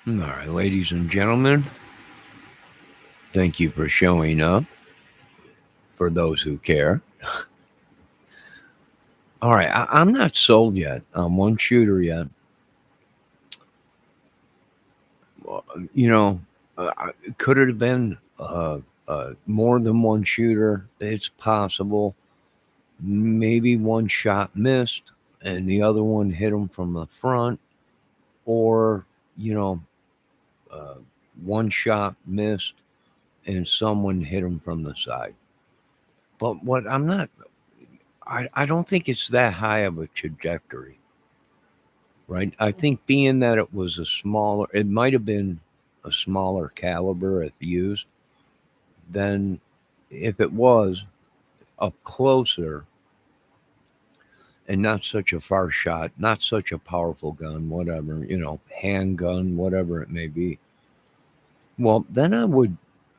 All right, ladies and gentlemen, thank you for showing up for those who care. All right, I'm not sold yet on one shooter yet. Well, could it have been more than one shooter? It's possible. Maybe one shot missed and the other one hit him from the front, or, you know, uh, one shot missed and someone hit him from the side. But what I'm not, I don't think it's that high of a trajectory, right? I think being that it was a smaller, it might have been a smaller caliber if used, then if it was up closer and not such a far shot, not such a powerful gun, whatever, handgun, whatever it may be. Well, then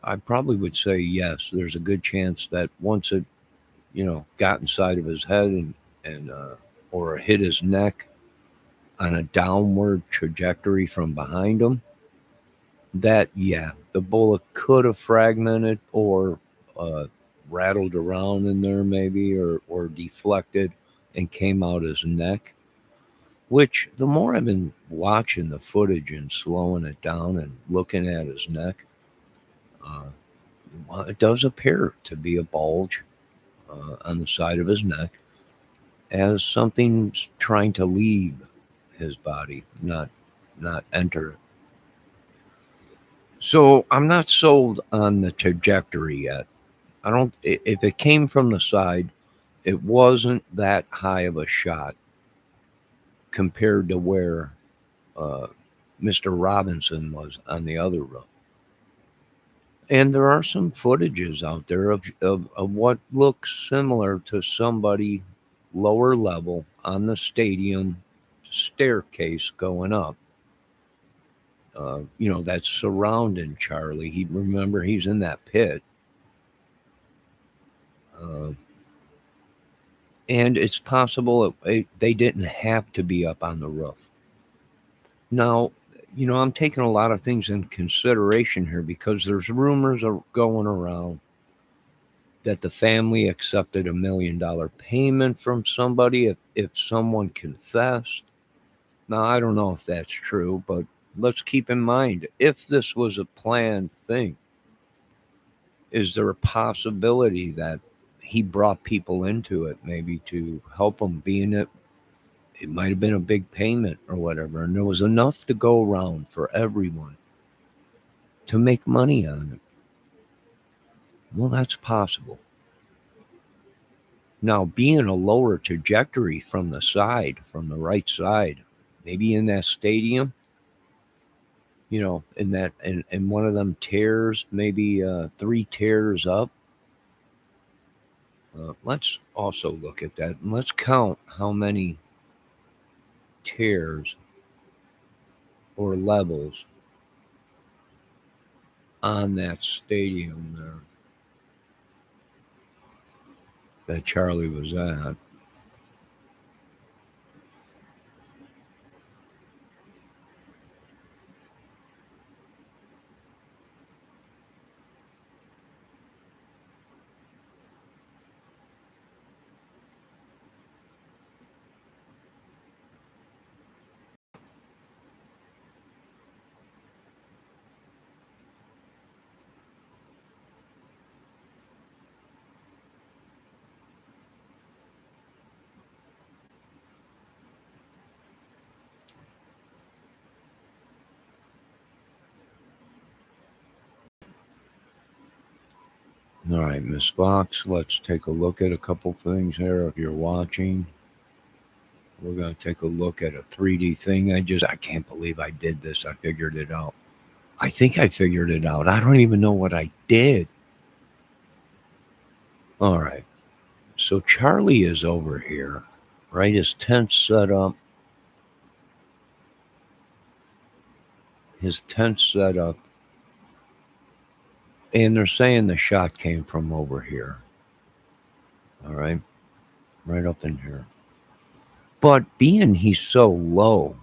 I probably would say yes. There's a good chance that once it, got inside of his head and or hit his neck on a downward trajectory from behind him, that yeah, the bullet could have fragmented or uh, rattled around in there maybe, or deflected and came out his neck. Which the more I've been watching the footage and slowing it down and looking at his neck, uh, well, it does appear to be a bulge on the side of his neck, as something's trying to leave his body, not enter. So I'm not sold on the trajectory yet. I don't. If it came from the side, it wasn't that high of a shot compared to where uh, Mr. Robinson was on the other row. And there are some footages out there of what looks similar to somebody lower level on the stadium staircase going up. That's surrounding Charlie. He remember he's in that pit, uh, and it's possible they didn't have to be up on the roof. Now, I'm taking a lot of things in consideration here because there's rumors going around that the family accepted $1 million payment from somebody if someone confessed. Now, I don't know if that's true, but let's keep in mind if this was a planned thing, is there a possibility that he brought people into it maybe to help them being it might have been a big payment or whatever, and there was enough to go around for everyone to make money on it? Well, that's possible. Now, being a lower trajectory from the side, from the right side, maybe in that stadium, in one of them tears, maybe three tears up. Let's also look at that and let's count how many tears or levels on that stadium there that Charlie was at. All right, Miss Fox, let's take a look at a couple things here. If you're watching, we're going to take a look at a 3D thing. I can't believe I did this. I figured it out. I think I figured it out. I don't even know what I did. All right. So Charlie is over here, right? His tent's set up. His tent's set up. And they're saying the shot came from over here. All right. Right up in here. But being he's so low,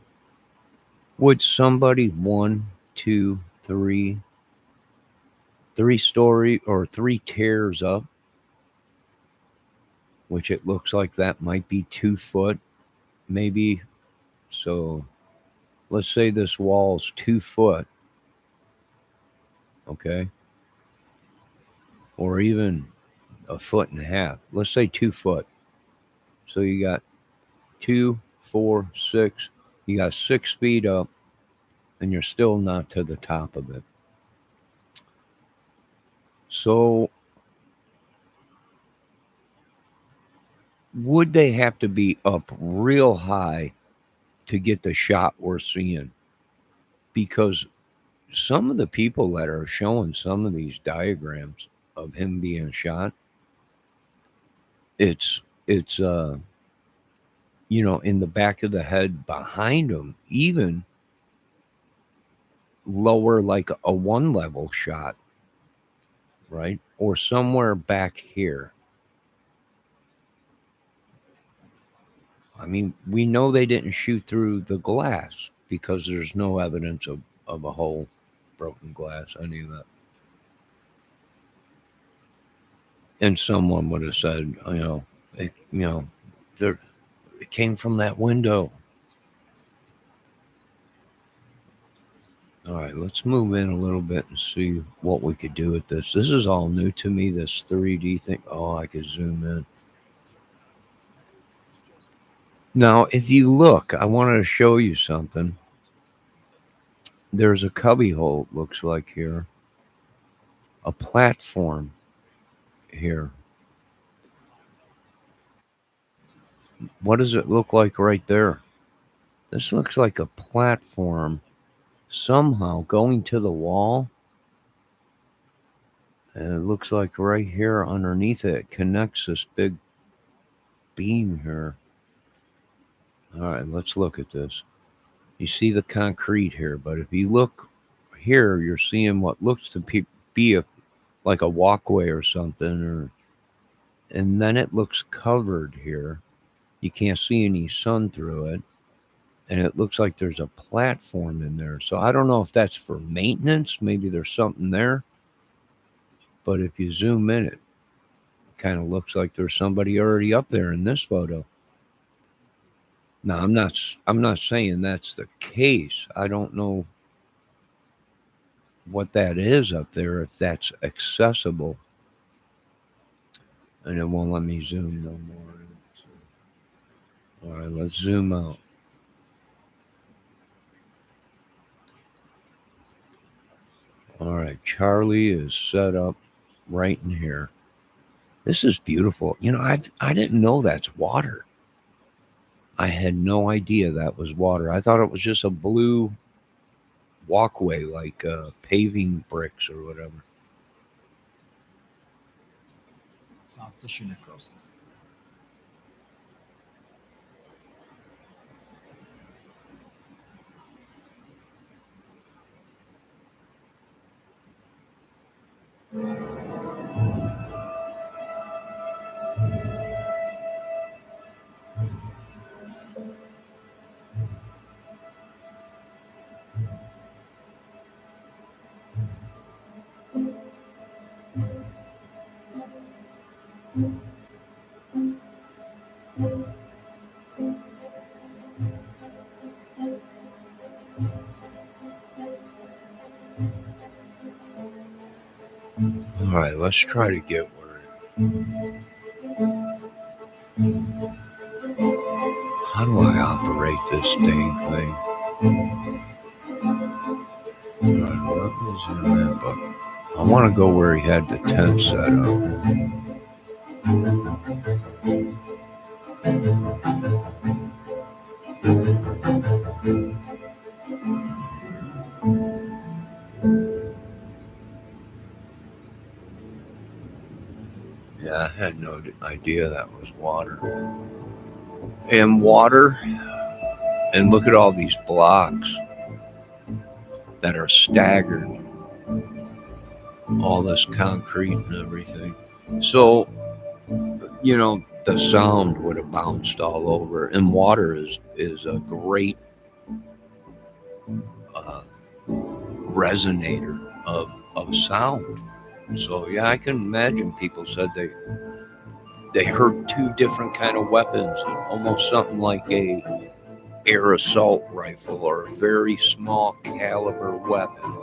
would somebody two, three story or three tiers up, which it looks like that might be 2 foot, maybe. So let's say this wall's 2 foot, okay, or even a foot and a half. Let's say 2 foot. So you got 2, 4, 6. You got 6 feet up, and you're still not to the top of it. So would they have to be up real high to get the shot we're seeing? Because some of the people that are showing some of these diagrams of him being shot, it's in the back of the head behind him, even lower, like a one level shot, right? Or somewhere back here. I mean, we know they didn't shoot through the glass because there's no evidence of a hole, broken glass, any of that. And someone would have said, there, it came from that window. All right, let's move in a little bit and see what we could do with this. This is all new to me, this 3D thing. Oh, I could zoom in. Now, if you look, I wanted to show you something. There's a cubby hole, it looks like here, a platform here. What does it look like right there? This looks like a platform somehow going to the wall. And it looks like right here underneath it connects this big beam here. All right, let's look at this. You see the concrete here, but if you look here, you're seeing what looks to be like a walkway or something, and then it looks covered here. You can't see any sun through it, and it looks like there's a platform in there. So I don't know if that's for maintenance. Maybe there's something there, but if you zoom in, it kind of looks like there's somebody already up there in this photo. Now I'm not saying that's the case. I don't know what that is up there, if that's accessible. And it won't let me zoom no more. All right, let's zoom out. All right, Charlie is set up right in here. This is beautiful. I didn't know that's water. I had no idea that was water. I thought it was just a blue walkway, like paving bricks or whatever. Soft tissue necrosis. All right, let's try to get where. How do I operate this dang thing? All right, what was in that book? I want to go where he had the tent set up. Yeah, I had no idea that was water. And water, and look at all these blocks that are staggered, all this concrete and everything. So, the sound would have bounced all over. And water is a great uh, resonator of sound. So yeah, I can imagine people said they heard two different kind of weapons, almost something like a air assault rifle or a very small caliber weapon.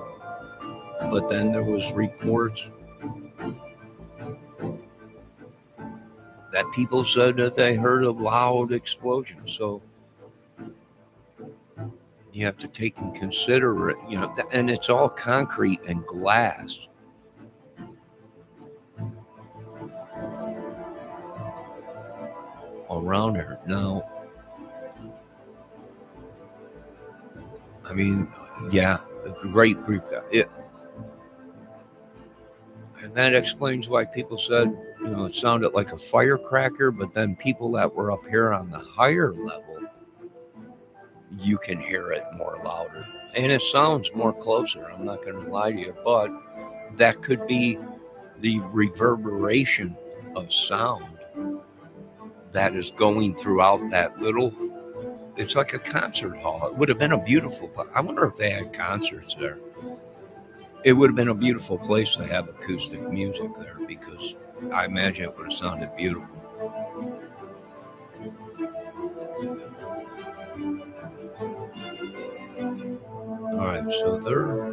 But then there was reports that people said that they heard a loud explosion. So you have to take and consider it, and it's all concrete and glass. Around her. Now, I mean, yeah, a great group. And that explains why people said, it sounded like a firecracker, but then people that were up here on the higher level, you can hear it more louder. And it sounds more closer, I'm not going to lie to you, but that could be the reverberation of sound that is going throughout that little. It's like a concert hall. It would have been a beautiful. I wonder if they had concerts there. It would have been a beautiful place to have acoustic music there because I imagine it would have sounded beautiful. All right, so they're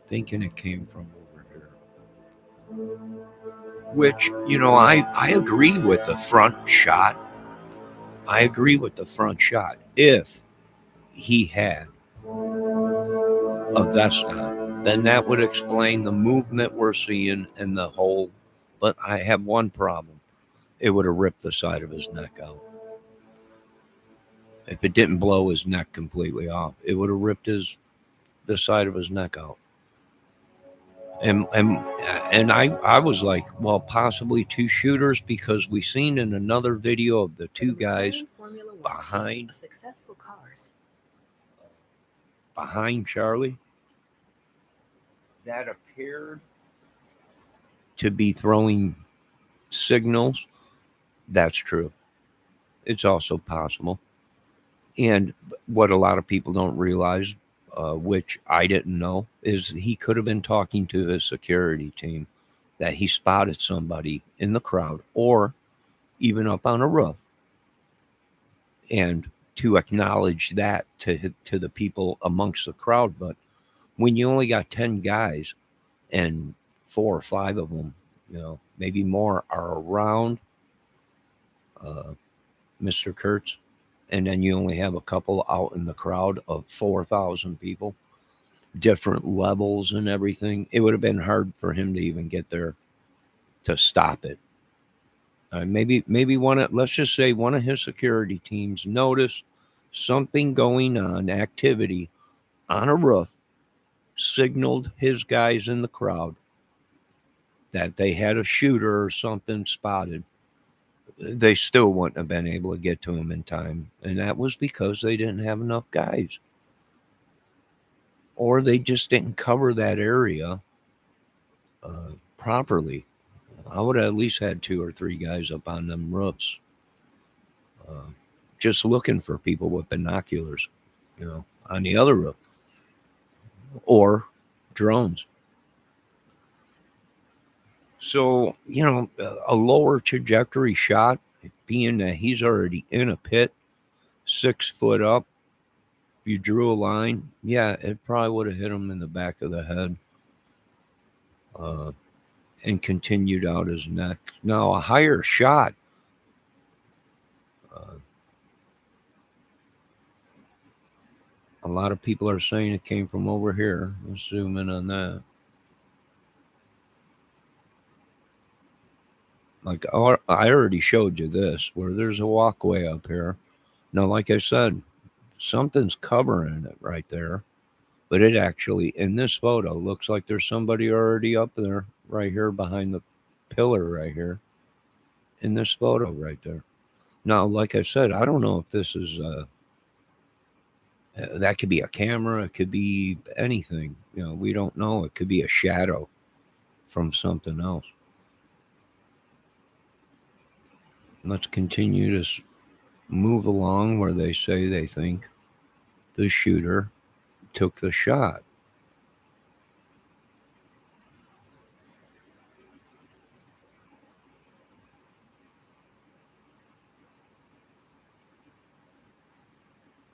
thinking it came from over here. Which, I agree with the front shot. I agree with the front shot. If he had a vest on, then that would explain the movement we're seeing and the whole. But I have one problem. It would have ripped the side of his neck out. If it didn't blow his neck completely off, it would have ripped the side of his neck out. And I was like, well, possibly two shooters because we seen in another video of the two guys behind Charlie that appeared to be throwing signals. That's true. It's also possible. And what a lot of people don't realize, which I didn't know, is he could have been talking to his security team that he spotted somebody in the crowd or even up on a roof. And to acknowledge that to the people amongst the crowd. But when you only got 10 guys and 4 or 5 of them, maybe more are around Mr. Kirks, and then you only have a couple out in the crowd of 4,000 people, different levels and everything, it would have been hard for him to even get there to stop it. Maybe let's just say one of his security teams noticed something going on, activity on a roof, signaled his guys in the crowd that they had a shooter or something spotted. They still wouldn't have been able to get to him in time. And that was because they didn't have enough guys. Or they just didn't cover that area properly. I would have at least had 2 or 3 guys up on them roofs, just looking for people with binoculars, on the other roof, or drones. So, a lower trajectory shot, being that he's already in a pit, 6 foot up, if you drew a line, yeah, it probably would have hit him in the back of the head and continued out his neck. Now, a higher shot, A lot of people are saying it came from over here. Let's zoom in on that. Like I already showed you this, where there's a walkway up here. Now, like I said, something's covering it right there, but it actually, in this photo, looks like there's somebody already up there, right here behind the pillar, right here, in this photo, right there. Now, like I said, I don't know if this is that could be a camera, it could be anything. You know, we don't know. It could be a shadow from something else. Let's continue to move along where they say they think the shooter took the shot.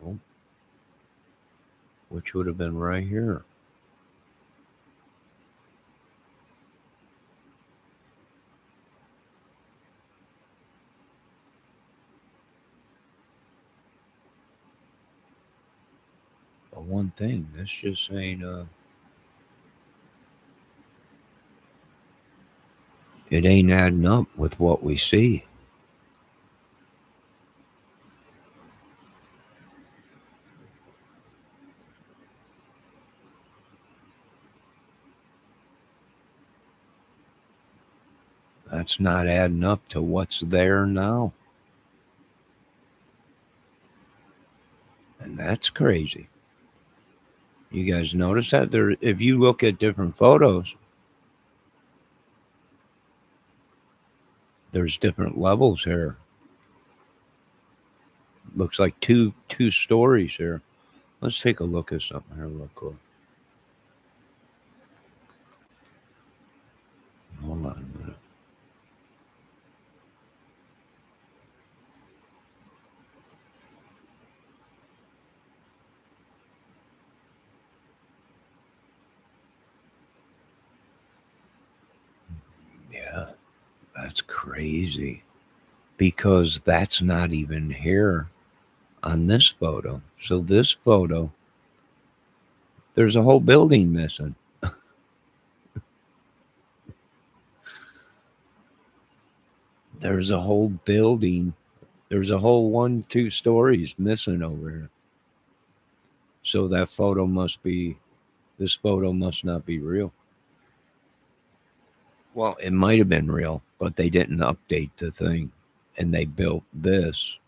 Well, which would have been right here. But one thing, this just ain't it ain't adding up with what we see. That's not adding up to what's there now. And that's crazy. You guys notice that there if you look at different photos, there's different levels here. Looks like two stories here. Let's take a look at something here real quick. Hold on a minute. Yeah, that's crazy. Because that's not even here on this photo. So this photo, there's a whole building missing. There's a whole building. There's a whole one, 2 stories missing over here. So that photo must be, this photo must not be real. Well, it might have been real, but they didn't update the thing. And they built this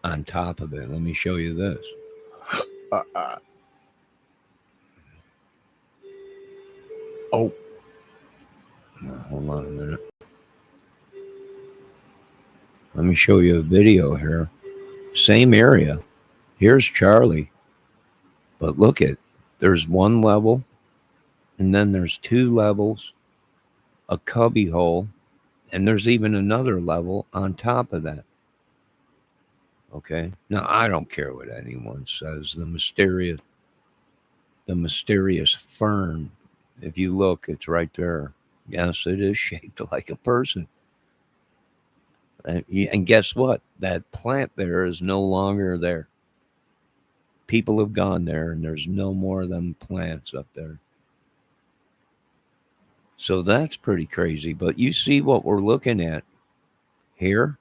on top of it. Let me show you this. Uh, uh, oh, hold on a minute. Let me show you a video here. Same area. Here's Charlie. But look at, there's one level, and then there's 2 levels, a cubby hole, and there's even another level on top of that. Okay. Now I don't care what anyone says. The mysterious fern. If you look, it's right there. Yes, it is shaped like a person. And guess what? That plant there is no longer there. People have gone there, and there's no more of them plants up there. So that's pretty crazy. But you see what we're looking at here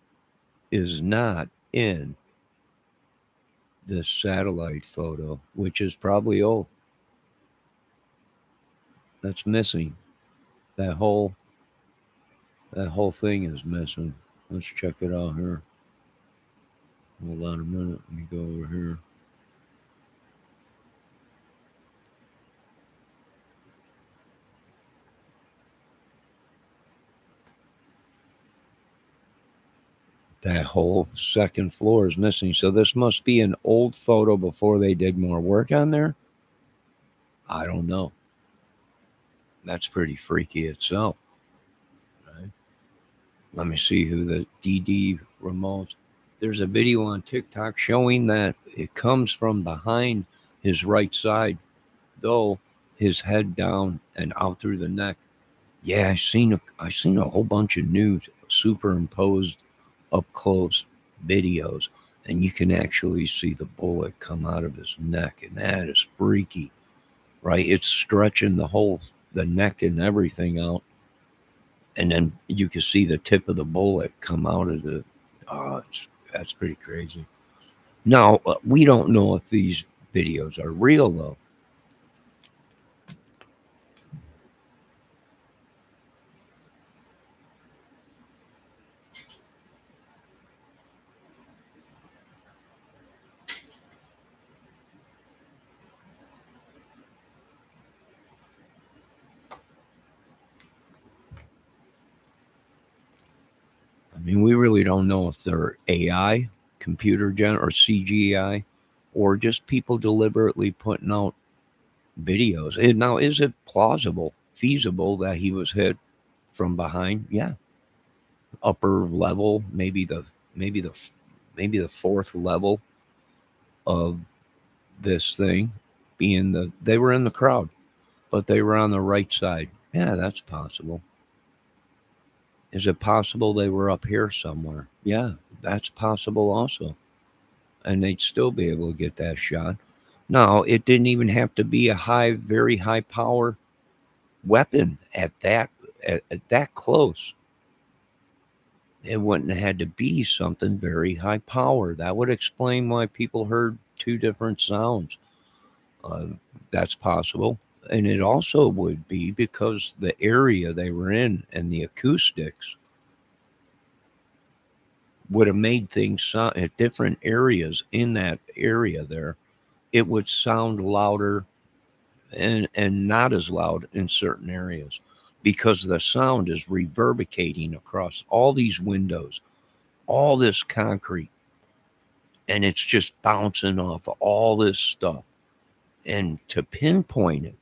is not in this satellite photo, which is probably old. That's missing. That whole that whole thing is missing. Let's check it out here. Hold on a minute. Let me go over here. That whole second floor is missing. So this must be an old photo before they did more work on there. I don't know. That's pretty freaky itself. Right? Let me see who the DD remote. There's a video on TikTok showing that it comes from behind his right side, though his head down and out through the neck. Yeah, I seen a whole bunch of new superimposed up close videos. and you can actually see the bullet come out of his neck, and that is freaky, right? It's stretching the neck and everything out, and then you can see the tip of the bullet come out of the. Oh, that's pretty crazy. Now we don't know if these videos are real though. I mean, we really don't know if they're AI, or CGI, or just people deliberately putting out videos. Now, is it plausible, feasible that he was hit from behind? Yeah, upper level, maybe the maybe the fourth level of this thing, being they were in the crowd, but they were on the right side. Yeah, that's possible. Is it possible they were up here somewhere? Yeah, that's possible also. And they'd still be able to get that shot. No, it didn't even have to be a very high power weapon at that close. It wouldn't have had to be something very high power. That would explain why people heard two different sounds. Uh, that's possible. And it also would be because the area they were in and the acoustics would have made things sound at different areas in that area there. It would sound louder and not as loud in certain areas because the sound is reverberating across all these windows, all this concrete, and it's just bouncing off of all this stuff. And to pinpoint it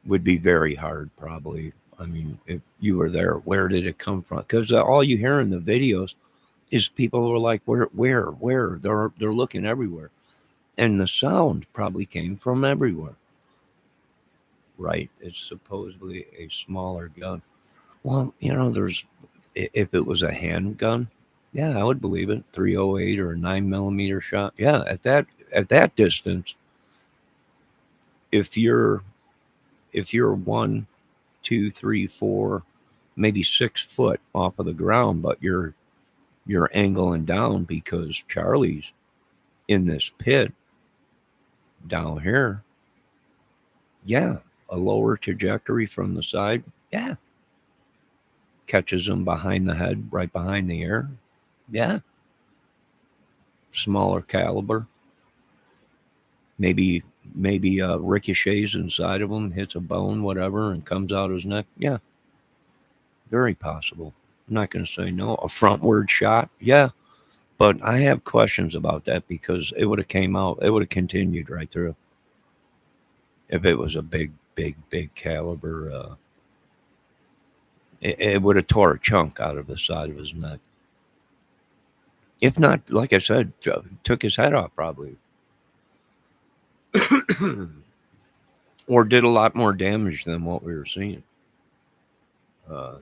would be very hard, probably. I mean, if you were there, where did it come from? Because all you hear in the videos is people who are like, where? They're looking everywhere, and the sound probably came from everywhere. Right? It's supposedly a smaller gun. Well, if it was a handgun, yeah, I would believe it. 308 or a 9 millimeter shot. Yeah, at that distance, if you're if you're 1, 2, 3, 4, maybe 6 foot off of the ground, but you're angling down because Charlie's in this pit down here. Yeah, a lower trajectory from the side. Yeah, catches him behind the head, right behind the ear. Yeah, smaller caliber. Maybe ricochets inside of him, hits a bone, whatever, and comes out his neck. Yeah, very possible. I'm not going to say no. A frontward shot. Yeah, but I have questions about that because it would have came out. It would have continued right through if it was a big caliber. It would have tore a chunk out of the side of his neck. If not, like I said, took his head off probably, or did a lot more damage than what we were seeing. Uh,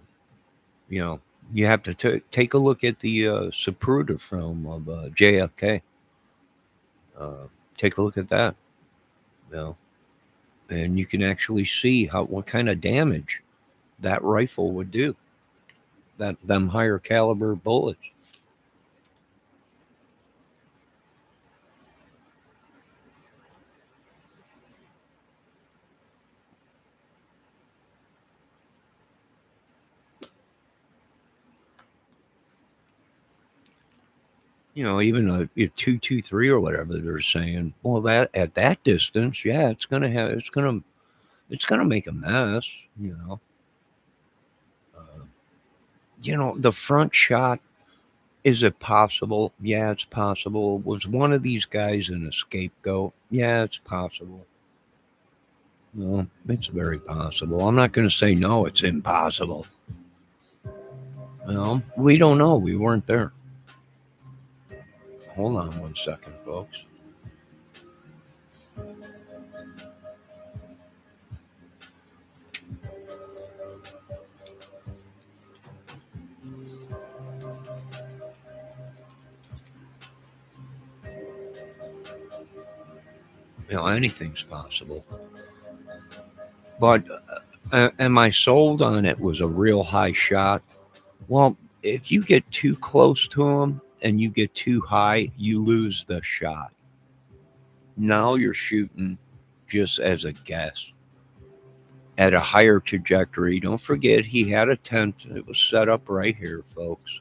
you know, you have to take a look at the Zapruder film of JFK. Take a look at that, you know, and you can actually see what kind of damage that rifle would do. That them higher caliber bullets. Even a 223 or whatever they're saying. Well, that at that distance, yeah, it's gonna make a mess. The front shot. Is it possible? Yeah, it's possible. Was one of these guys an scapegoat? Yeah, it's possible. Well, it's very possible. I'm not going to say no, it's impossible. Well, we don't know. We weren't there. Hold on 1 second, folks. Anything's possible. But am I sold on it was a real high shot? Well, if you get too close to them and you get too high, you lose the shot. Now you're shooting just as a guess at a higher trajectory. Don't forget, he had a tent. It was set up right here, folks.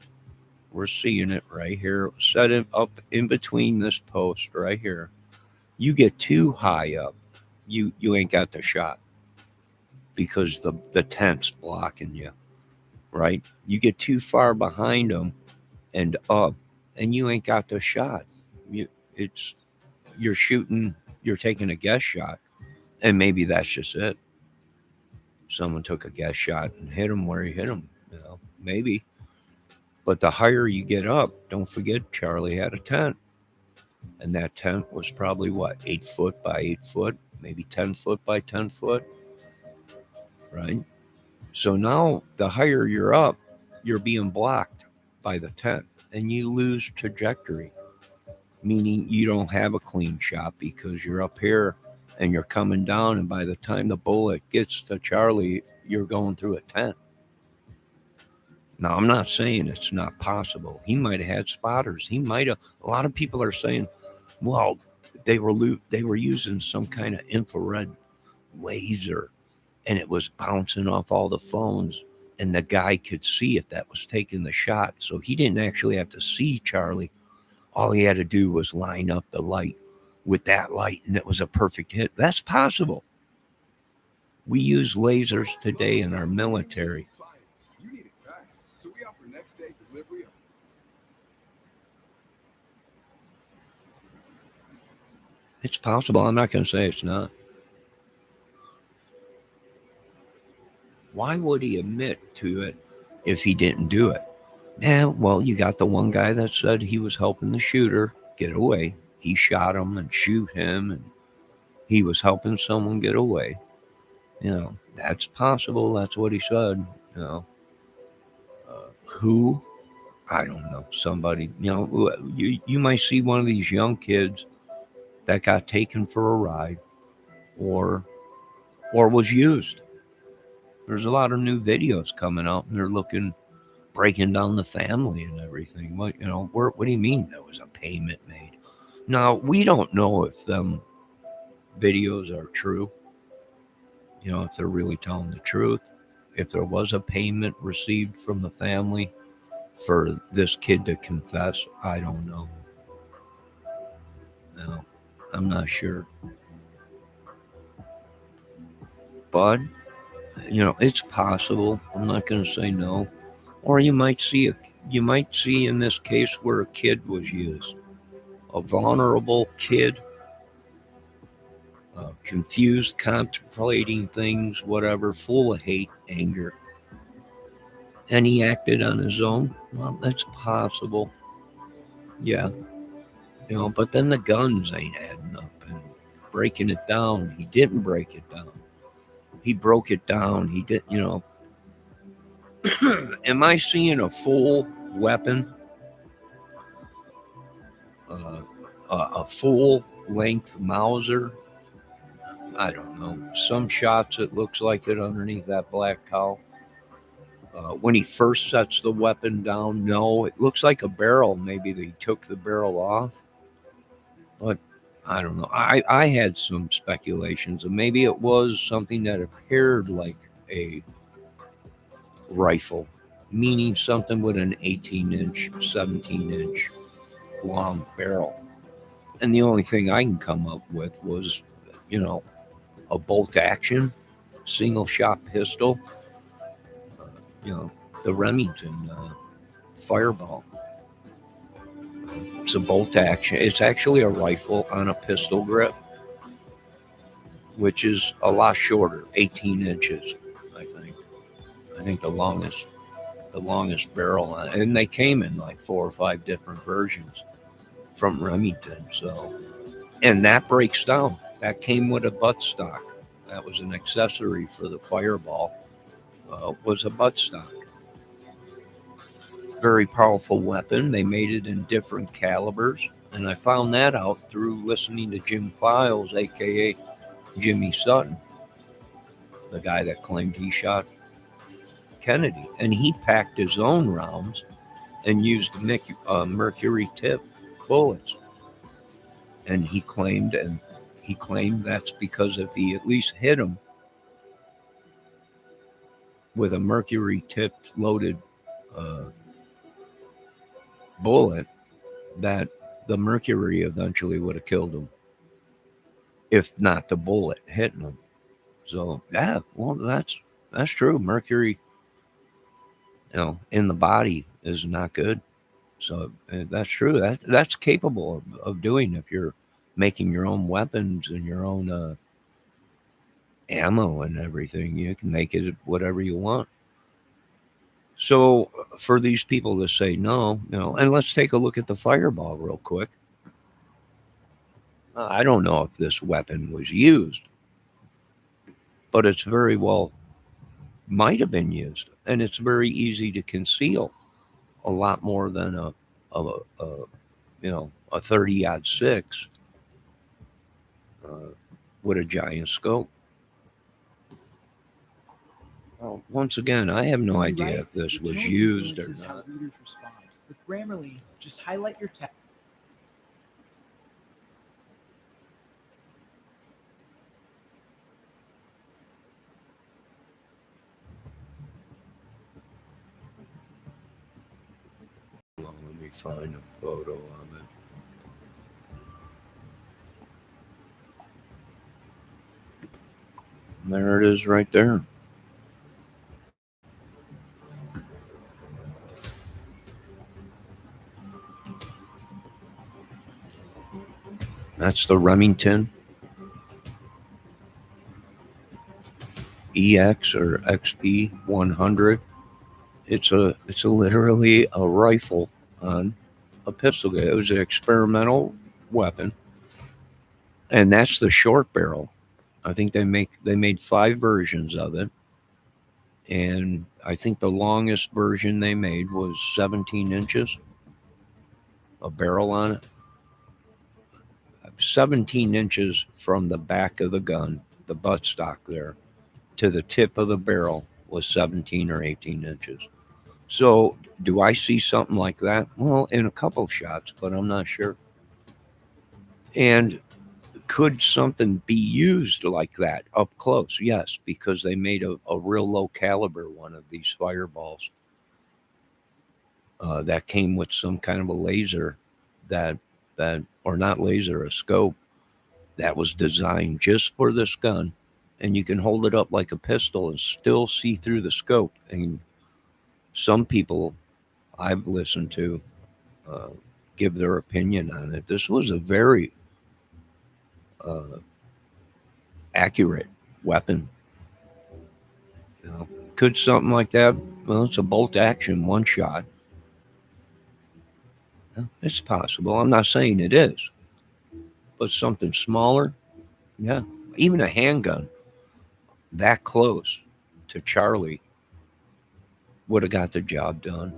We're seeing it right here. It was set up in between this post right here. You get too high up, you ain't got the shot because the tent's blocking you, right? You get too far behind them and up, and you ain't got the shot. You it's you're shooting, you're taking a guess shot, and maybe that's just it. Someone took a guess shot and hit him where he hit him. Maybe. But the higher you get up, don't forget Charlie had a tent, and that tent was probably what 8 foot by 8 foot, maybe 10 foot by 10 foot, right? So now the higher you're up, you're being blocked by the tent, and you lose trajectory, meaning you don't have a clean shot because you're up here and you're coming down, and by the time the bullet gets to Charlie, you're going through a tent. Now, I'm not saying it's not possible. He might have had spotters. He might have. A lot of people are saying, well, they were using some kind of infrared laser, and it was bouncing off all the phones, and the guy could see it that was taking the shot. So he didn't actually have to see Charlie. All he had to do was line up the light with that light, and it was a perfect hit. That's possible. We use lasers today in our military. It's possible. I'm not going to say it's not. Why would he admit to it if he didn't do it? Yeah, well, you got the one guy that said he was helping the shooter get away. He shot him and shoot him, and he was helping someone get away. That's possible. That's what he said. Who? I don't know. Somebody. You might see one of these young kids that got taken for a ride, or was used. There's a lot of new videos coming out, and they're breaking down the family and everything. What do you mean there was a payment made? Now we don't know if them videos are true. If they're really telling the truth, if there was a payment received from the family for this kid to confess, I don't know. No, I'm not sure. But it's possible. I'm not going to say no. Or you might see in this case where a kid was used, a vulnerable kid, confused, contemplating things, whatever, full of hate, anger, and he acted on his own. Well, that's possible. Yeah, but then the guns ain't adding up and breaking it down. He didn't break it down. He broke it down. He did. Am I seeing a full weapon, uh, a full length Mauser? I don't know. Some shots it looks like it underneath that black towel. When he first sets the weapon down, no, it looks like a barrel. Maybe they took the barrel off, but I don't know. I had some speculations, and maybe it was something that appeared like a rifle, meaning something with an 18-inch, 17-inch long barrel. And the only thing I can come up with was, you know, a bolt action single shot pistol, uh, you know, the Remington Fireball. It's a bolt action. It's actually a rifle on a pistol grip, which is a lot shorter, 18 inches, I think. I think the longest barrel on it. And they came in like 4 or 5 different versions from Remington. So, and that breaks down. That came with a buttstock. That was an accessory for the Fireball. Was a buttstock. Very powerful weapon. They made it in different calibers, And I found that out through listening to Jim Files, aka Jimmy Sutton, the guy that claimed he shot Kennedy. And he packed his own rounds and used mercury tip bullets. And he claimed that's because if he at least hit him with a mercury tipped loaded uh, bullet, that the mercury eventually would have killed him, if not the bullet hitting him. So yeah, well, that's true. Mercury, in the body is not good. So that's true. That's capable of doing if you're making your own weapons and your own ammo and everything. You can make it whatever you want. So for these people to say no, and let's take a look at the fireball real quick. I don't know if this weapon was used, but it's very well might have been used, and it's very easy to conceal a lot more than a 30-06 uh, with a giant scope. Well, once again, I have no When you idea write, if this your was tone used or influences how not. readers respond. With Grammarly, just highlight your text. Well, let me find a photo of it. There it is right there. That's the Remington EX or XP 100. It's a literally a rifle on a pistol gun. It was an experimental weapon, and that's the short barrel. I think they made 5 versions of it, and I think the longest version they made was 17 inches, a barrel on it. 17 inches from the back of the gun, the buttstock there, to the tip of the barrel was 17 or 18 inches. So, do I see something like that? Well, in a couple shots, but I'm not sure. And could something be used like that up close? Yes, because they made a real low caliber one of these fireballs that came with some kind of a laser that or not laser, a scope that was designed just for this gun, and you can hold it up like a pistol and still see through the scope. And some people I've listened to uh, give their opinion on it. This was a very uh, accurate weapon. You know, could something like that? Well, it's a bolt action, one shot. Yeah, it's possible. I'm not saying it is, but something smaller, yeah. Even a handgun that close to Charlie would have got the job done.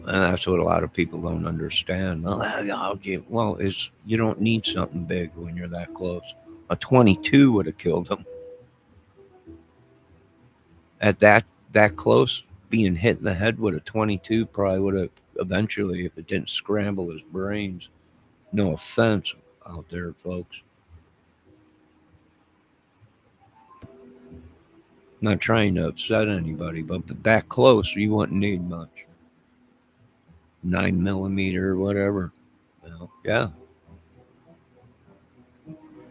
And that's what a lot of people don't understand. Well, okay, well, it's you don't need something big when you're that close. A 22 would have killed him at that close. Being hit in the head with a 22 probably would have eventually, if it didn't scramble his brains. No offense out there, folks. Not trying to upset anybody, but that close, you wouldn't need much. 9 millimeter, whatever. Yeah.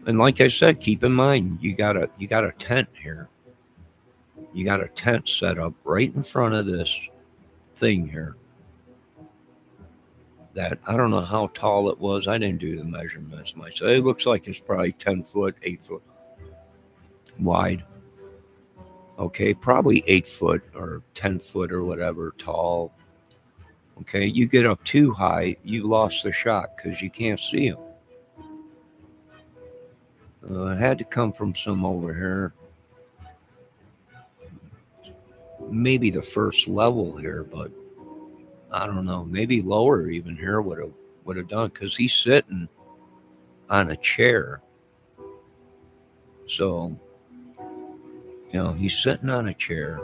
And like I said, keep in mind you got a tent here. You got a tent set up right in front of this thing here. That I don't know how tall it was. I didn't do the measurements myself. It looks like it's probably 10 foot, 8 foot wide. Okay, probably 8 foot or 10 foot or whatever tall. Okay, you get up too high, you lost the shot because you can't see them. It had to come from some over here, maybe the first level here, but I don't know, maybe lower even here would have done because he's sitting on a chair. So he's sitting on a chair.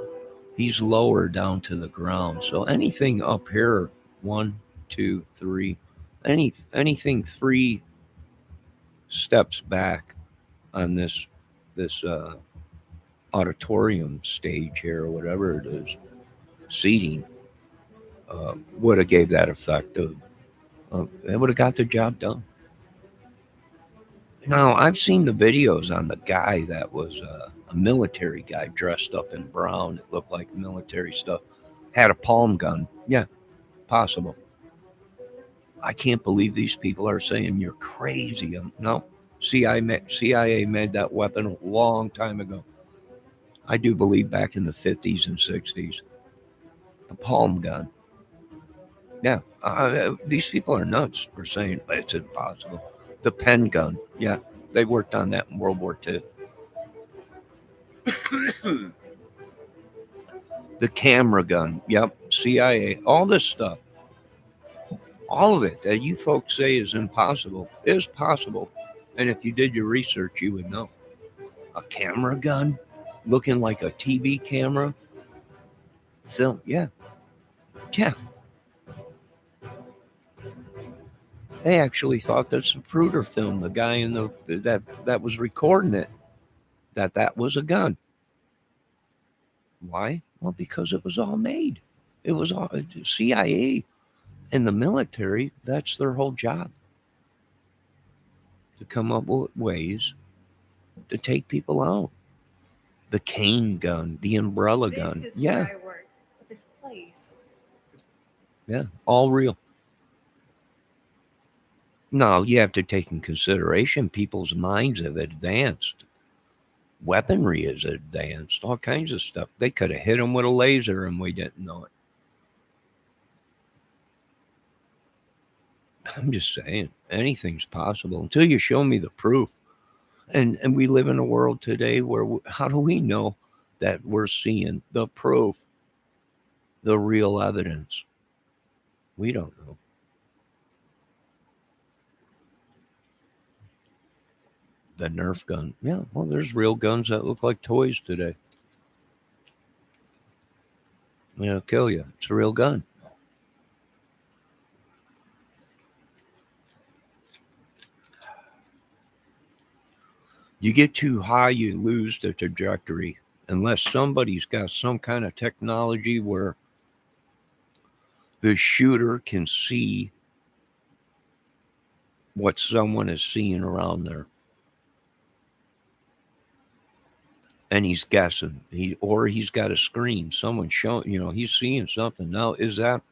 He's lower down to the ground. So anything up here, one, two, three, anything 3 steps back on this auditorium stage here or whatever it is, seating, would have gave that effect of it would have got the job done. Now I've seen the videos on the guy that was a military guy dressed up in brown. It looked like military stuff. Had a palm gun. Yeah, possible. I can't believe these people are saying you're crazy. No, CIA made that weapon a long time ago. I do believe back in the 50s and 60s. The palm gun. Yeah, these people are nuts for saying it's impossible. The pen gun. Yeah, they worked on that in World War II. The camera gun. Yep, CIA. All this stuff. All of it that you folks say is impossible is possible. And if you did your research, you would know. A camera gun looking like a TV camera film. Yeah, yeah. They actually thought that Zapruder film, the guy in that was recording it, that was a gun. Why? Well, because it was all made. It was all CIA and the military. That's their whole job, to come up with ways to take people out. The cane gun, the umbrella gun. This is Yeah, where I work. This place. yeah, all real. No, you have to take in consideration people's minds have advanced. Weaponry is advanced. All kinds of stuff. They could have hit them with a laser and we didn't know it. I'm just saying, anything's possible until you show me the proof. And we live in a world today where how do we know that we're seeing the proof, the real evidence? We don't know. The Nerf gun. Yeah, well, there's real guns that look like toys today. It'll kill you. It's a real gun. You get too high, you lose the trajectory. Unless somebody's got some kind of technology where the shooter can see what someone is seeing around there. And he's guessing. He's got a screen. Someone showing, he's seeing something. Now, is that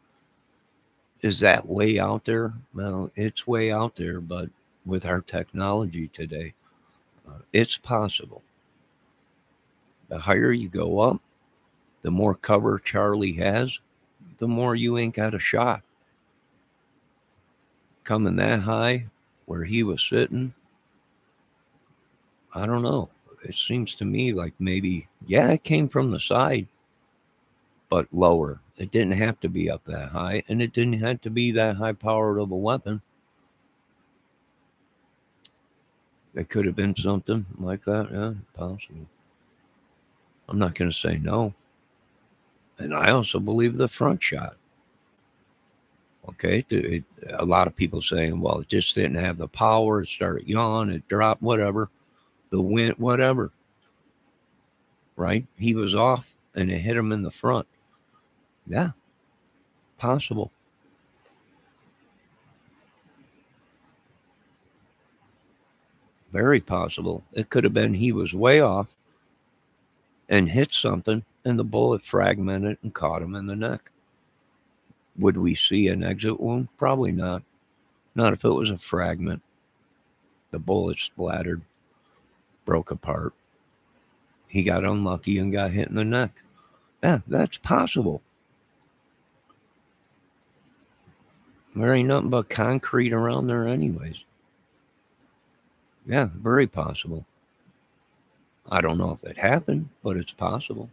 way out there? Well, it's way out there, but with our technology today, it's possible. The higher you go up, the more cover Charlie has, the more you ain't got a shot. Coming that high where he was sitting, I don't know. It seems to me like maybe, yeah, it came from the side, but lower. It didn't have to be up that high, and it didn't have to be that high powered of a weapon. It could have been something like that. Yeah, possible. I'm not going to say no. And I also believe the front shot. Okay, a lot of people saying, well, it just didn't have the power. It started yawn, it dropped, whatever. The wind, whatever. Right? He was off, and it hit him in the front. Yeah, possible. Very possible. It could have been he was way off and hit something, and the bullet fragmented and caught him in the neck. Would we see an exit wound? Probably not. Not if it was a fragment. The bullet splattered, broke apart. He got unlucky and got hit in the neck. Yeah, that's possible. There ain't nothing but concrete around there, anyways. Yeah, very possible. I don't know if it happened, but it's possible.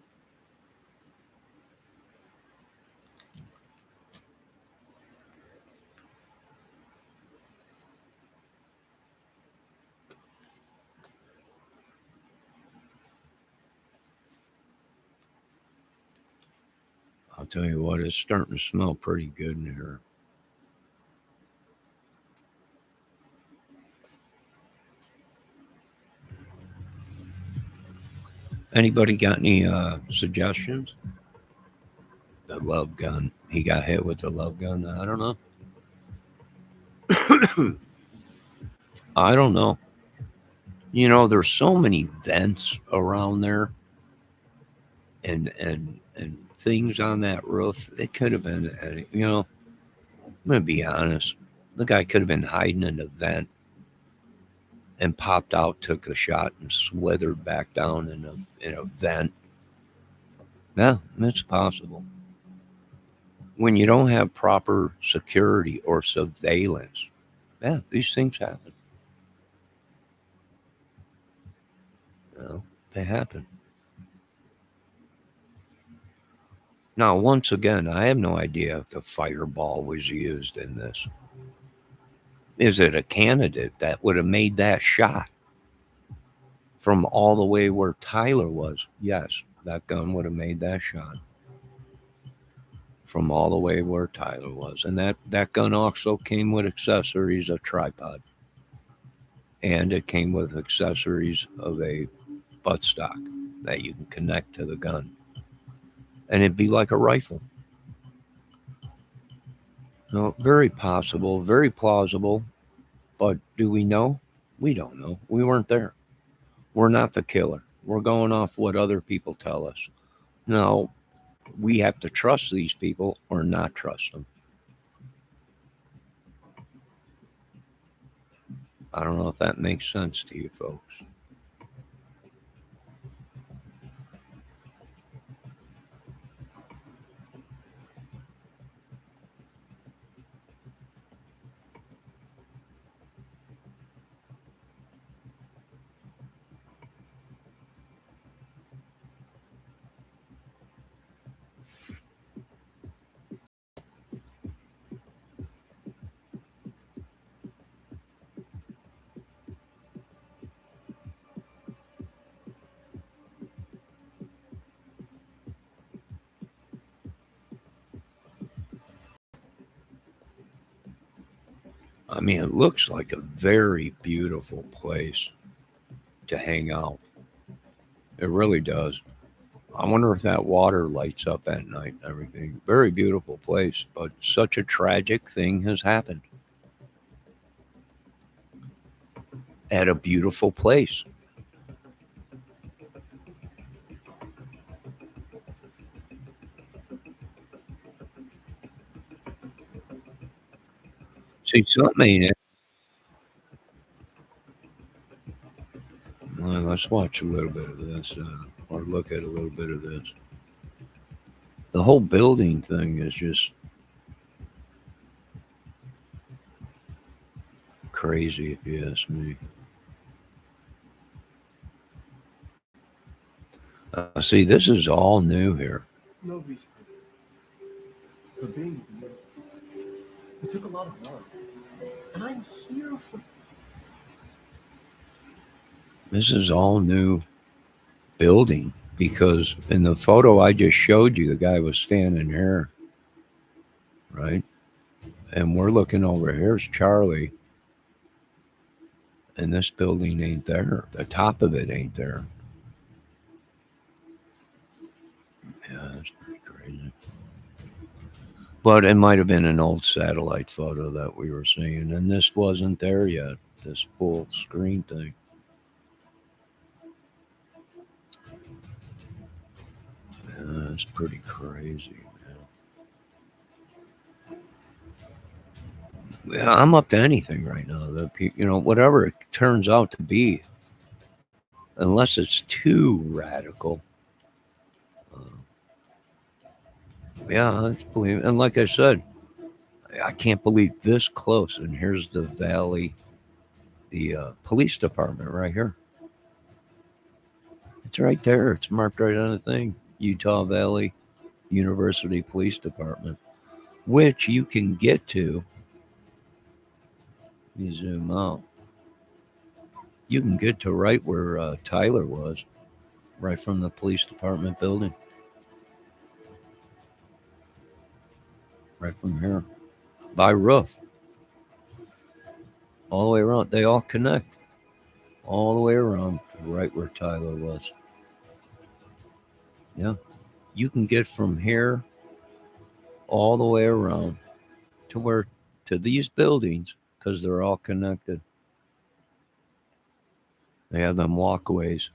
tell you what, it's starting to smell pretty good in here. Anybody got any suggestions? The love gun. He got hit with the love gun. I don't know. I don't know. There's so many vents around there and things on that roof. It could have been I'm gonna be honest. The guy could have been hiding in a vent and popped out, took a shot, and slithered back down in a vent. Yeah, it's possible. When you don't have proper security or surveillance, yeah, these things happen. They happen. Now, once again, I have no idea if the fireball was used in this. Is it a candidate that would have made that shot from all the way where Tyler was? Yes, that gun would have made that shot from all the way where Tyler was. And that gun also came with accessories, a tripod, and it came with accessories of a buttstock that you can connect to the gun. And it'd be like a rifle. No, very possible, very plausible. But do we know? We don't know. We weren't there. We're not the killer. We're going off what other people tell us. Now, we have to trust these people or not trust them. I don't know if that makes sense to you folks. I mean, it looks like a very beautiful place to hang out. It really does. I wonder if that water lights up at night and everything. Very beautiful place, but such a tragic thing has happened at a beautiful place. See, something ain't it. Well, let's watch a little bit of this, or look at a little bit of this. The whole building thing is just crazy, if you ask me. See, this is all new here. Nobody's perfect. But being here, it took a lot of work. And I'm here for. This is all new building because in the photo I just showed you, the guy was standing here, right? And we're looking over here's Charlie, and this building ain't there. The top of it ain't there. Yeah, that's pretty crazy. But it might have been an old satellite photo that we were seeing, and this wasn't there yet, this full screen thing. Yeah, that's pretty crazy, man. Yeah, I'm up to anything right now. Whatever it turns out to be, unless it's too radical. Uh, yeah, I believe. And like I said, I can't believe this close. And here's the Valley, the police department right here. It's right there. It's marked right on the thing. Utah Valley University Police Department, which you can get to. You zoom out. You can get to right where Tyler was, right from the police department building. right from here by roof, all the way around. They all connect all the way around to right where Tyler was. Yeah, you can get from here all the way around to where to these buildings because they're all connected. They have them walkways,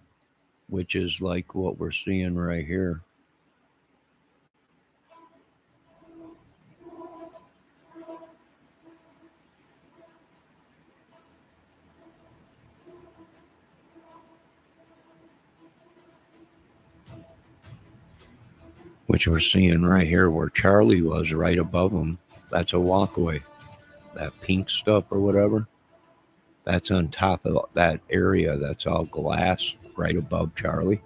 which is like what we're seeing right here. Which we're seeing right here where Charlie was right above him. That's a walkway. That pink stuff or whatever, that's on top of that area that's all glass right above Charlie.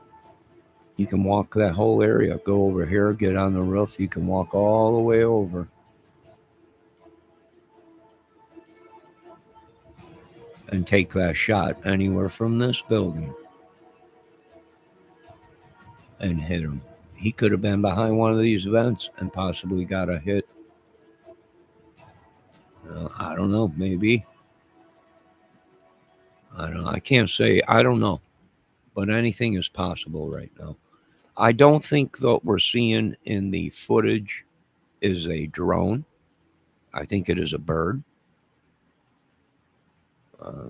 You can walk that whole area. Go over here, get on the roof. You can walk all the way over and take that shot anywhere from this building and hit him. He could have been behind one of these vents and possibly got a hit. I don't know. Maybe. I don't know. I can't say. I don't know. But anything is possible right now. I don't think what we're seeing in the footage is a drone. I think it is a bird. Uh,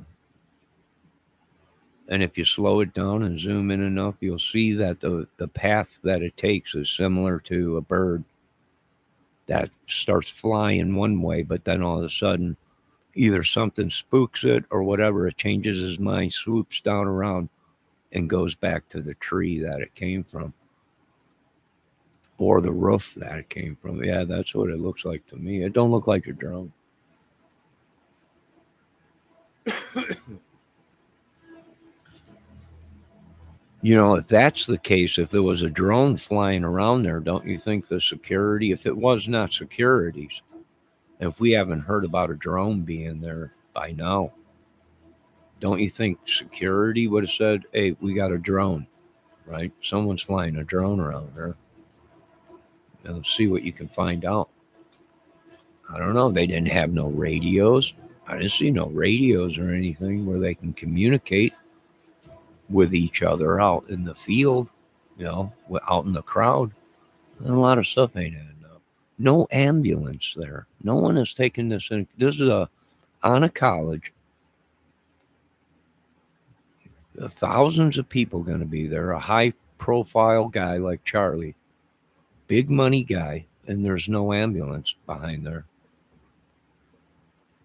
and if you slow it down and zoom in enough, you'll see that the path that it takes is similar to a bird that starts flying one way, but then all of a sudden, either something spooks it or whatever, it changes his mind, swoops down around, and goes back to the tree that it came from or the roof that it came from. Yeah, that's what it looks like to me. It don't look like a drone. You know, if that's the case, if there was a drone flying around there, don't you think the security, if it was not securities, if we haven't heard about a drone being there by now, don't you think security would have said, hey, we got a drone, right? Someone's flying a drone around there. And see what you can find out. I don't know. They didn't have no radios. I didn't see no radios or anything where they can communicate with each other out in the field, out in the crowd. And a lot of stuff ain't adding up. No ambulance there. No one is taking this in. This is on a college. Thousands of people going to be there. A high profile guy like Charlie, big money guy, and there's no ambulance behind there.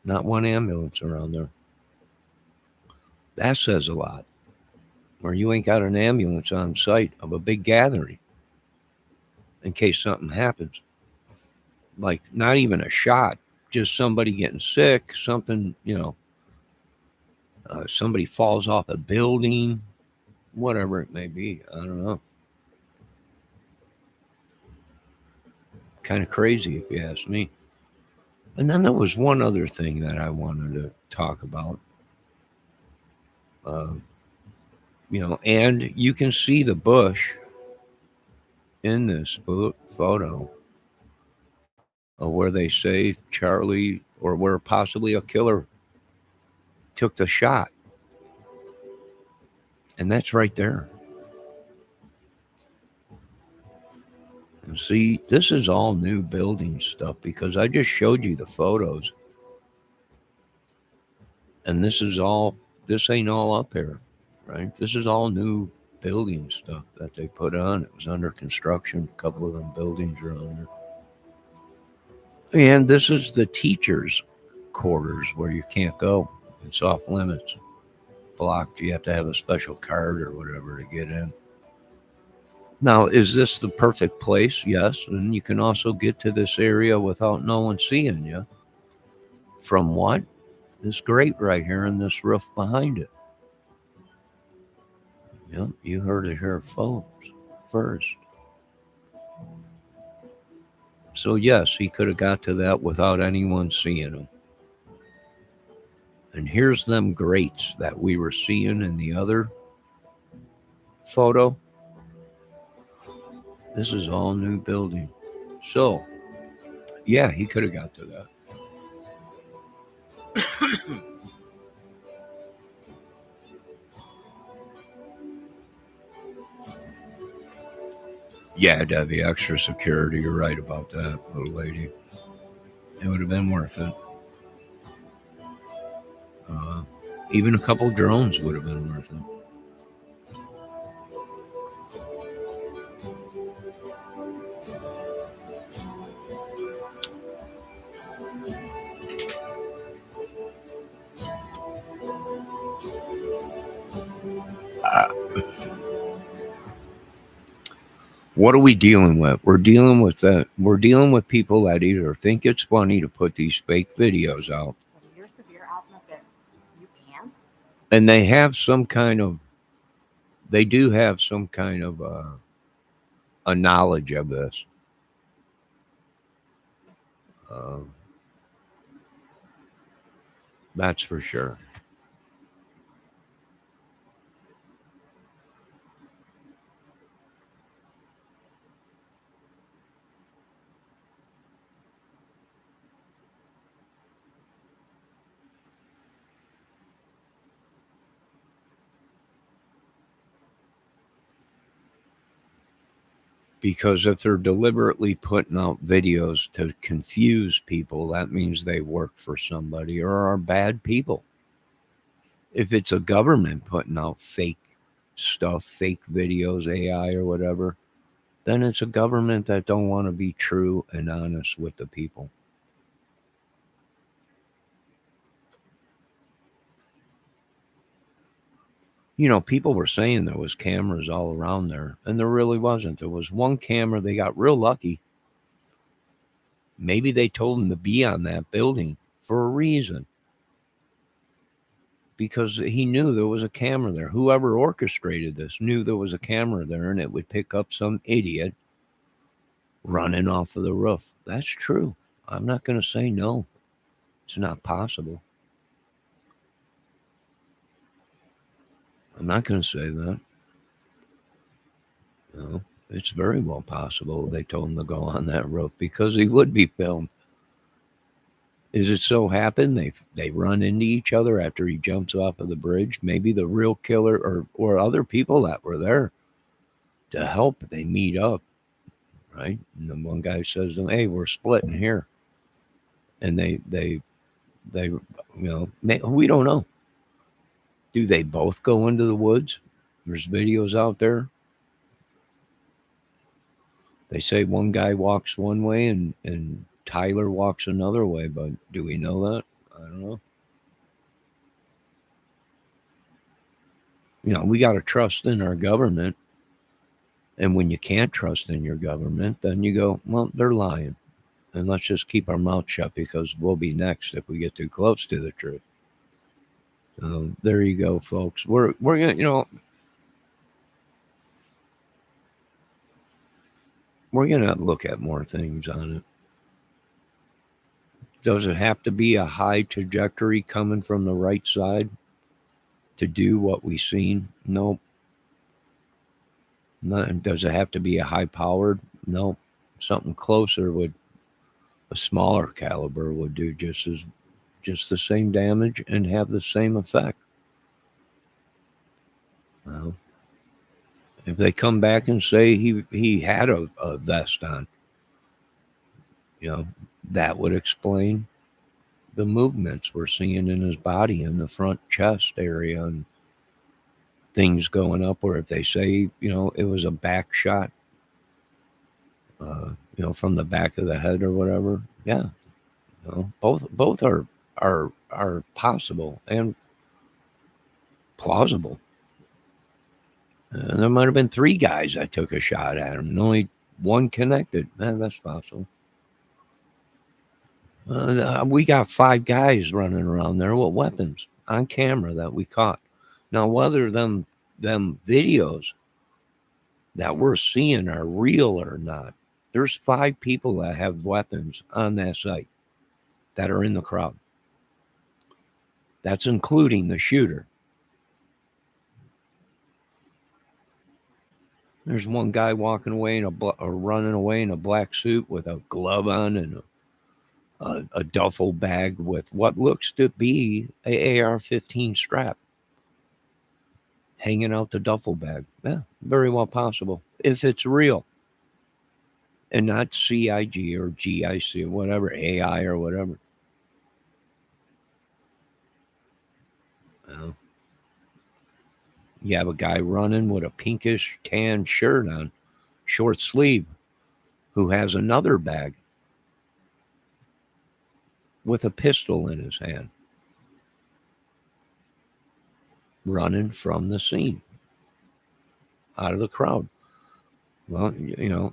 Not one ambulance around there. That says a lot. Or you ain't got an ambulance on site of a big gathering in case something happens. Like not even a shot, just somebody getting sick, something, somebody falls off a building, whatever it may be. I don't know. Kind of crazy if you ask me. And then there was one other thing that I wanted to talk about. Uh, and you can see the bush in this photo of where they say Charlie or where possibly a killer took the shot. And that's right there. And see, this is all new building stuff because I just showed you the photos. And this ain't all up here, right? This is all new building stuff that they put on. It was under construction. A couple of them buildings are on there. And this is the teachers' quarters where you can't go. It's off limits. Blocked. You have to have a special card or whatever to get in. Now, is this the perfect place? Yes. And you can also get to this area without no one seeing you. From what? This grate right here and this roof behind it. Yep, you heard it here, folks, first. So, yes, he could have got to that without anyone seeing him. And here's them grates that we were seeing in the other photo. This is all new building. So, Yeah, he could have got to that. Yeah, Debbie, extra security. You're right about that, little lady. It would have been worth it. Uh, Even a couple drones would have been worth it. Uh, what are we dealing with? We're dealing with that. We're dealing with people that either think it's funny to put these fake videos out, If your severe asthma says you can't, and they have some kind of, they do have some kind of a knowledge of this. Uh, that's for sure. Because if they're deliberately putting out videos to confuse people, that means they work for somebody or are bad people. If it's a government putting out fake stuff, fake videos, AI or whatever, then it's a government that don't want to be true and honest with the people. You know, people were saying there was cameras all around there, and there really wasn't. There was one camera. They got real lucky. Maybe they told him to be on that building for a reason because he knew there was a camera there. Whoever orchestrated this knew there was a camera there and it would pick up some idiot running off of the roof. That's true. I'm not going to say no. It's not possible. I'm not going to say that. No, it's very well possible they told him to go on that roof because he would be filmed. Is it so happen they run into each other after he jumps off of the bridge? Maybe the real killer or other people that were there to help, they meet up, right? And then one guy says to them, "Hey, we're splitting here," and they we don't know. Do they both go into the woods? There's videos out there. They say one guy walks one way and Tyler walks another way, but do we know that? I don't know. You know, we got to trust in our government. And when you can't trust in your government, then you go, well, they're lying. And let's just keep our mouth shut because we'll be next if we get too close to the truth. There you go, folks. We're gonna we're gonna look at more things on it. Does it have to be a high trajectory coming from the right side to do what we've seen? Nope. Not, does it have to be a high powered? Nope. Something closer would a smaller caliber would do just the same damage and have the same effect. Well, if they come back and say he had a vest on, you know, that would explain the movements we're seeing in his body in the front chest area and things going up. Or if they say, it was a back shot, from the back of the head or whatever. Yeah, both are possible and plausible. And there might have been three guys that took a shot at him, and only one connected. That's possible. We got five guys running around there with weapons on camera that we caught. Now, whether them videos that we're seeing are real or not, there's five people that have weapons on that site that are in the crowd. That's including the shooter. There's one guy walking away or running away in a black suit with a glove on and a duffel bag with what looks to be a AR-15 strap hanging out the duffel bag. Yeah, very well possible if it's real and not CIG or GIC or whatever, AI or whatever. Well, you have a guy running with a pinkish tan shirt on, short sleeve, who has another bag with a pistol in his hand, running from the scene out of the crowd. Well,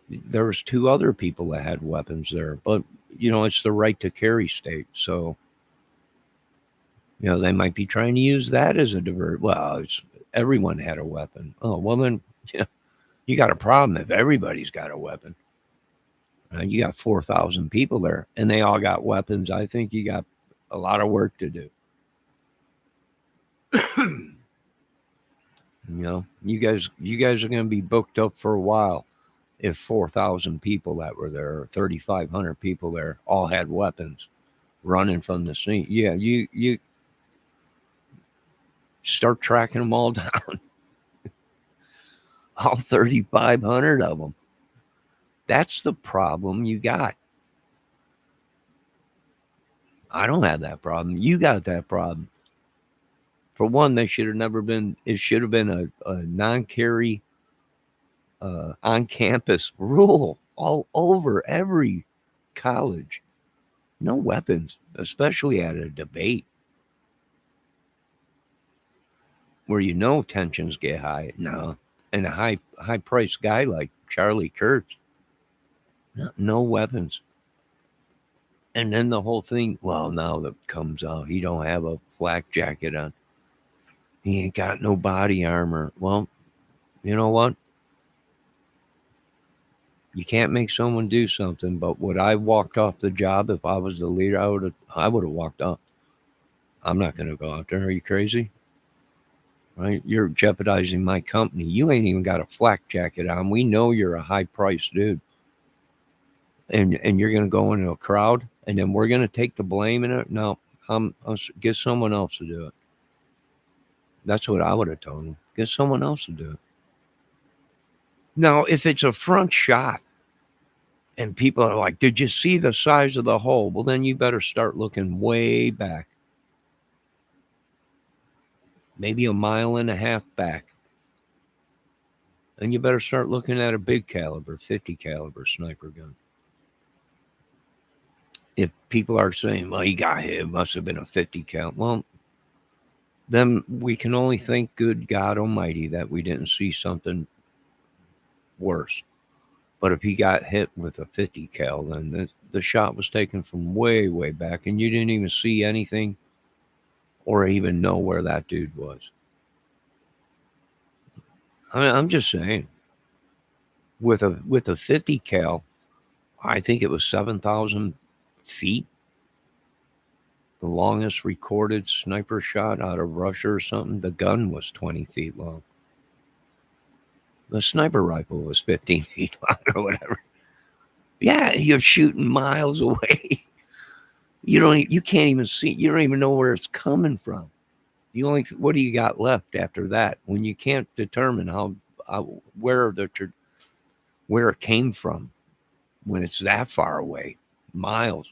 there was two other people that had weapons there, but it's the right to carry state, so they might be trying to use that as a divert. Well, everyone had a weapon. Oh, well then, yeah, you got a problem if everybody's got a weapon. You got 4,000 people there, and they all got weapons. I think you got a lot of work to do. You guys are going to be booked up for a while if 4,000 people that were there, or 3,500 people there, all had weapons running from the scene. Yeah, you start tracking them all down, all 3,500 of them. That's the problem you got. I don't have that problem. You got that problem. For one, they should have never been. It should have been a non-carry on-campus rule all over every college. No weapons, especially at a debate where tensions get high. No, and a high priced guy like Charlie Kirks, no weapons. And then the whole thing. Well, now that comes out, he don't have a flak jacket on. He ain't got no body armor. Well, you know what? You can't make someone do something. But would I walked off the job if I was the leader? I would have walked off. I'm not going to go out there. Are you crazy? Right? You're jeopardizing my company. You ain't even got a flak jacket on. We know you're a high priced dude. And you're going to go into a crowd and then we're going to take the blame in it? No, I'll get someone else to do it. That's what I would have told him. Get someone else to do it. Now, if it's a front shot and people are like, did you see the size of the hole? Well, then you better start looking way back. Maybe a mile and a half back. And you better start looking at a big caliber, 50 caliber sniper gun. If people are saying, well, he got hit, it must have been a 50 cal. Well, then we can only thank good God Almighty that we didn't see something worse. But if he got hit with a 50 cal, then the shot was taken from way, way back, and you didn't even see anything or even know where that dude was. I'm just saying, with a 50 cal, I think it was 7,000 feet. The longest recorded sniper shot out of Russia or something. The gun was 20 feet long. The sniper rifle was 15 feet long or whatever. Yeah, you're shooting miles away. You can't even see. You don't even know where it's coming from. What do you got left after that when you can't determine where it came from when it's that far away, miles.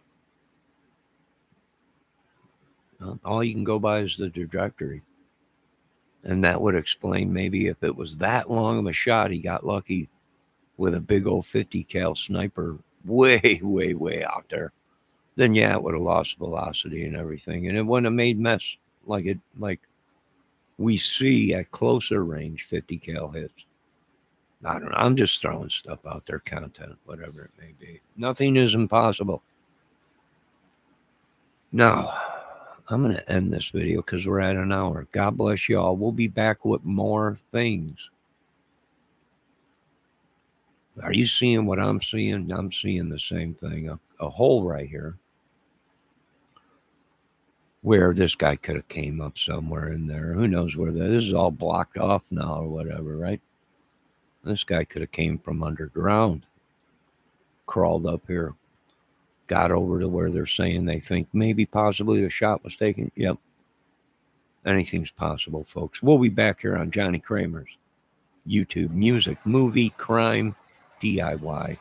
All you can go by is the trajectory. And that would explain maybe if it was that long of a shot, he got lucky with a big old 50 cal sniper way, way, way out there. Then yeah, it would have lost velocity and everything. And it wouldn't have made mess like we see at closer range 50 cal hits. I don't know. I'm just throwing stuff out there, content, whatever it may be. Nothing is impossible. Now, I'm going to end this video because we're at an hour. God bless you all. We'll be back with more things. Are you seeing what I'm seeing? I'm seeing the same thing. A hole right here where this guy could have came up somewhere in there. Who knows where this is all blocked off now or whatever, right? This guy could have came from underground, crawled up here. got over to where they're saying they think maybe possibly a shot was taken. Yep. Anything's possible, folks. We'll be back here on Johnny Kramer's YouTube, music, movie, crime, DIY.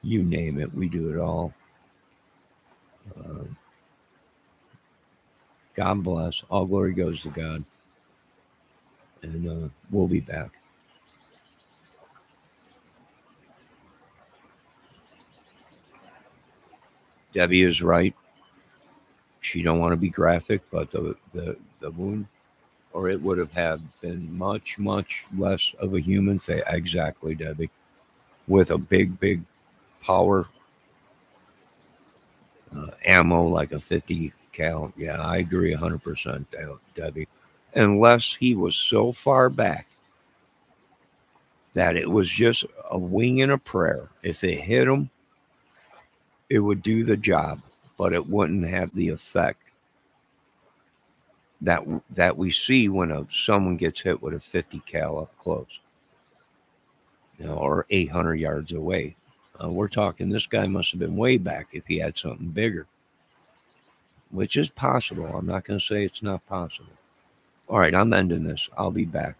You name it, we do it all. Uh, God bless. All glory goes to God. And we'll be back. Debbie is right. She don't want to be graphic, but the wound, or it would have had been much, much less of a human face. Exactly, Debbie. With a big power ammo like a 50 cal. Yeah, I agree 100%, Debbie. Unless he was so far back that it was just a wing and a prayer. If it hit him, it would do the job, but it wouldn't have the effect that we see when someone gets hit with a 50 cal up close, or 800 yards away. We're talking this guy must have been way back if he had something bigger, which is possible. I'm not going to say it's not possible. All right, I'm ending this. I'll be back.